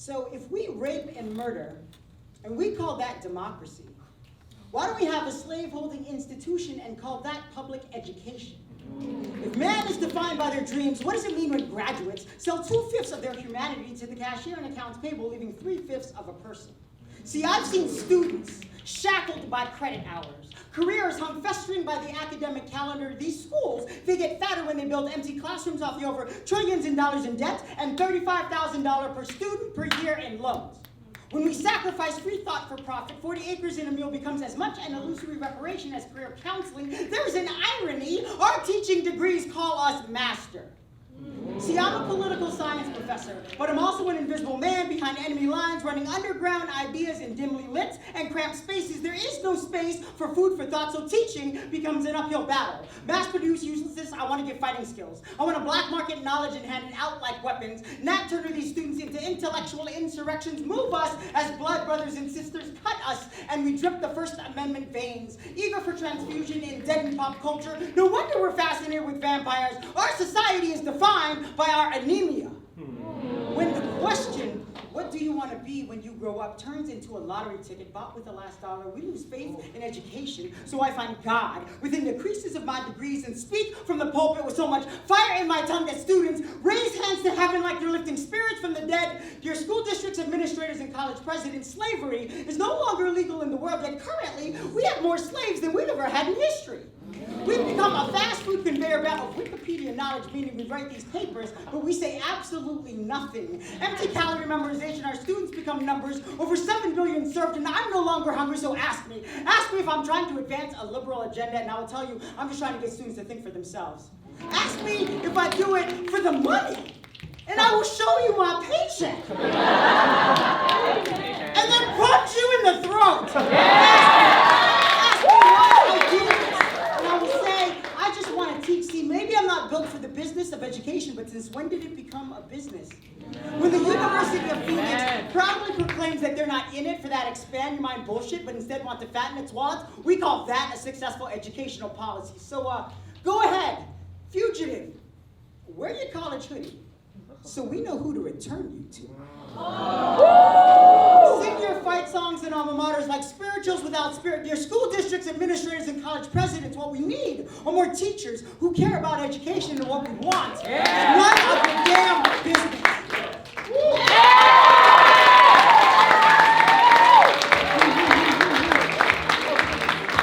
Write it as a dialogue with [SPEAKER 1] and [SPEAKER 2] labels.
[SPEAKER 1] So if we rape and murder, and we call that democracy, why don't we have a slave-holding institution and call that public education? If man is defined by their dreams, what does it mean when graduates sell 2/5 of their humanity to the cashier and accounts payable, leaving 3/5 of a person? See, I've seen students shackled by credit hours, careers hung festering by the academic calendar. These schools, they get fatter when they build empty classrooms off the over trillions in dollars in debt and $35,000 per student per year in loans. When we sacrifice free thought for profit, 40 acres in a meal becomes as much an illusory reparation as career counseling. There's an irony. Our teaching degrees call us master. See, I'm a political science professor, but I'm also an invisible man behind enemy lines, running underground ideas in dimly lit and cramped spaces. There is no space for food for thought, so teaching becomes an uphill battle. Mass-produced uselessness, I want to give fighting skills. I want to black market knowledge and hand it out like weapons. Not turn these students into intellectual insurrections. Move us as blood brothers and sisters. Cut us, and we drip the First Amendment veins. Eager for transfusion in deadened pop culture. No wonder we're fascinated with vampires. Our society is defined by our anemia. When the question, what do you want to be when you grow up, turns into a lottery ticket bought with the last dollar, we lose faith in education. So I find God within the creases of my degrees and speak from the pulpit with so much fire in my tongue that students raise hands to heaven like they're lifting spirits from the dead. Dear school districts, administrators, and college presidents, slavery is no longer illegal in the world, yet currently we have more slaves than we've ever had in history. We've become a fast food conveyor belt of Wikipedia knowledge, meaning we write these papers, but we say absolutely nothing. Empty calorie memorization, our students become numbers, over 7 billion served, and I'm no longer hungry, so ask me. Ask me if I'm trying to advance a liberal agenda, and I will tell you, I'm just trying to get students to think for themselves. Ask me if I do it for the money, and I will show you my paycheck. And then punch you in the throat. Ask me why I do this. See, maybe I'm not built for the business of education, but since when did it become a business? When the University of Phoenix proudly proclaims that they're not in it for that expand your mind bullshit, but instead want to fatten its wallets, we call that a successful educational policy. So go ahead, fugitive, wear your college hoodie so we know who to return you to. Sing your fight songs and alma maters like spirituals without spirit. Dear school districts, administrators, and college presidents, what we need are more teachers who care about education and what we want. None of the damn business.